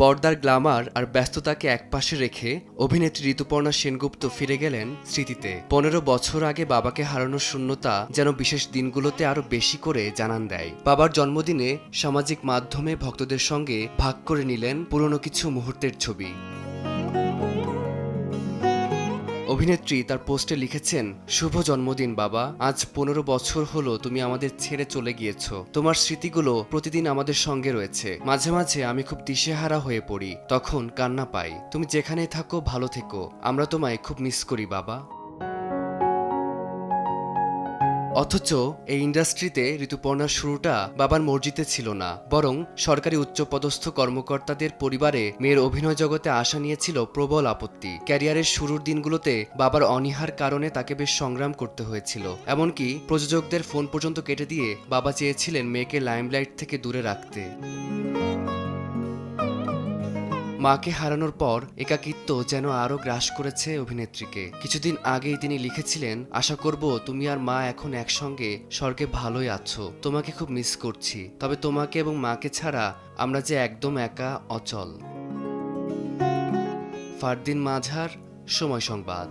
পর্দার গ্ল্যামার আর ব্যস্ততাকে একপাশে রেখে অভিনেত্রী ঋতুপর্ণা সেনগুপ্ত ফিরে গেলেন স্মৃতিতে। 15 বছর আগে বাবাকে হারানোর শূন্যতা যেন বিশেষ দিনগুলোতে আরো বেশি করে জানান দেয়। বাবার জন্মদিনে সামাজিক মাধ্যমে ভক্তদের সঙ্গে ভাগ করে নিলেন পুরনো কিছু মুহূর্তের ছবি। অভিনেত্রী তার পোস্টে লিখেছেন, শুভ জন্মদিন বাবা, আজ 15 বছর হলো তুমি আমাদের ছেড়ে চলে গিয়েছো। তোমার স্মৃতিগুলো প্রতিদিন আমাদের সঙ্গে রয়েছে। মাঝে মাঝে আমি খুব দিশেহারা হয়ে পড়ি, তখন কান্না পাই। তুমি যেখানেই থাকো ভালো থেকো, আমরা তোমায় খুব মিস করি বাবা। অথচ এই ইন্ডাস্ট্রিতে ঋতুপর্ণার শুরুটা বাবার মর্জিতে ছিল না, বরং সরকারি উচ্চপদস্থ কর্মকর্তাদের পরিবারে মেয়ের অভিনয় জগতে আসা নিয়েছিল প্রবল আপত্তি। ক্যারিয়ারের শুরুর দিনগুলোতে বাবার অনীহার কারণে তাকে বেশ সংগ্রাম করতে হয়েছিল। এমনকি প্রযোজকদের ফোন পর্যন্ত কেটে দিয়ে বাবা চেয়েছিলেন মেয়েকে লাইমলাইট থেকে দূরে রাখতে। মাকে হারানোর পর একাকিত্ব যেন আরো গ্রাস করেছে অভিনেত্রীকে। কিছুদিন আগেই তিনি লিখেছিলেন, আশা করব তুমি আর মা এখন একসঙ্গে স্বর্গে ভালোই আছো। তোমাকে খুব মিস করছি, তবে তোমাকে এবং মাকে ছাড়া আমরা যে একদম একা, অচল। ফারদিন মাঝার, সময় সংবাদ।